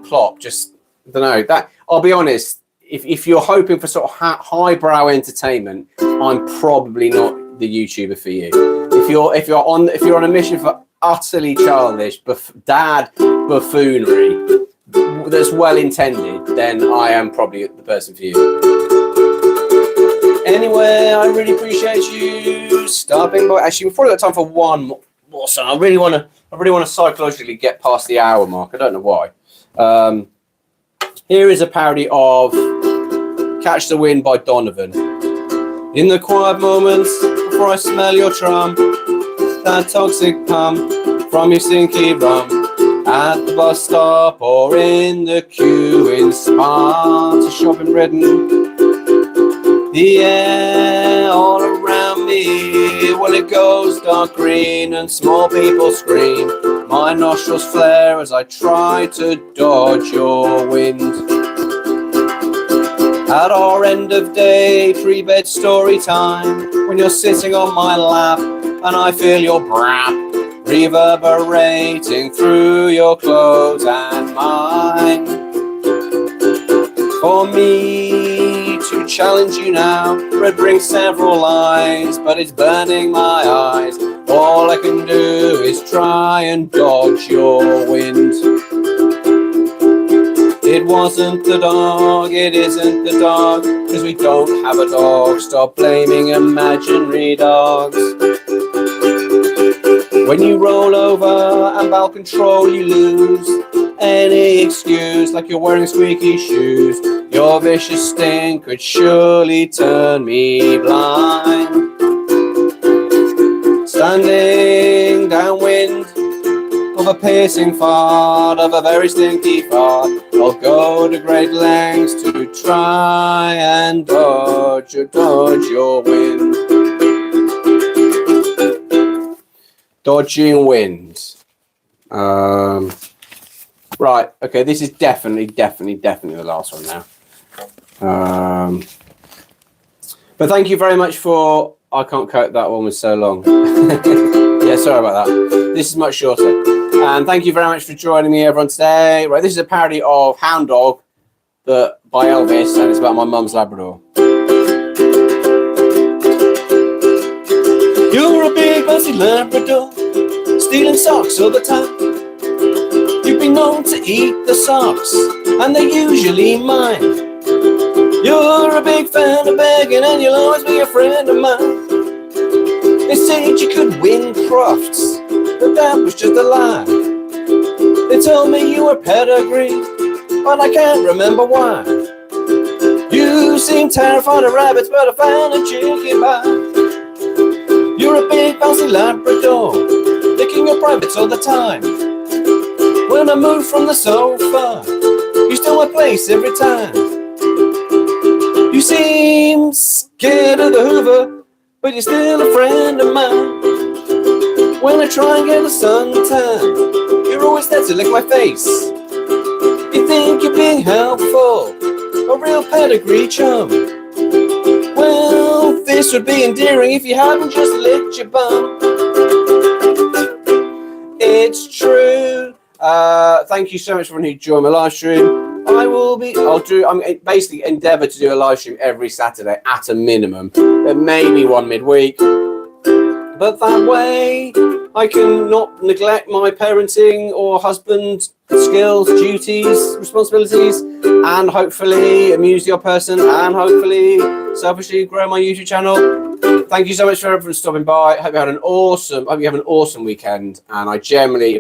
plop, just, I don't know, that, I'll be honest, if you're hoping for sort of highbrow entertainment, I'm probably not the YouTuber for you. If you're on a mission for utterly childish dad buffoonery that's well intended, then I am probably the person for you. Anyway, I really appreciate you stopping by. Actually, we've probably got time for one more song. I really want to psychologically get past the hour mark. I don't know why. Here is a parody of Catch the Wind by Donovan. In the quiet moments before I smell your trum, that toxic pump from your stinky rum, at the bus stop or in the queue in Spa to shop in Britain. The air all around me, well, it goes dark green and small people scream. My nostrils flare as I try to dodge your wind. At our end of day pre-bed story time, when you're sitting on my lap and I feel your breath reverberating through your clothes and mine. For me to challenge you now, red brings several lies, but it's burning my eyes. All I can do is try and dodge your wind. It wasn't the dog, it isn't the dog, 'cause we don't have a dog. Stop blaming imaginary dogs. When you roll over and bowel control you lose, any excuse like you're wearing squeaky shoes, your vicious sting could surely turn me blind. Standing downwind of a piercing fart, of a very stinky fart, I'll go to great lengths to try and dodge your wind. Dodging wind. Right, okay, this is definitely the last one now. But thank you very much for, I can't cope, that one was so long. Yeah, sorry about that. This is much shorter. And thank you very much for joining me, everyone, today. Right, this is a parody of Hound Dog by Elvis, and it's about my mum's Labrador. You're a big, fussy Labrador, stealing socks all the time. You've been known to eat the socks, and they're usually mine. You're a big fan of begging, and you'll always be a friend of mine. They said you could win crofts, but that was just a lie. They told me you were pedigree, but I can't remember why. You seem terrified of rabbits, but I found a chicken pie. You're a big bouncy Labrador, licking your privates all the time. When I move from the sofa, you steal my place every time. You seem scared of the Hoover, but you're still a friend of mine. When I try and get a suntan, you're always there to lick my face. You think you're being helpful, a real pedigree chum. Well, this would be endearing if you hadn't just licked your bum. It's true. Thank you so much for everyone who joined my live stream. I'm basically endeavour to do a live stream every Saturday at a minimum. There may be one midweek, but that way I can not neglect my parenting or husband skills, duties, responsibilities, and hopefully amuse the odd person, and hopefully selfishly grow my YouTube channel. Thank you so much for everyone stopping by. Hope you have an awesome weekend, and I generally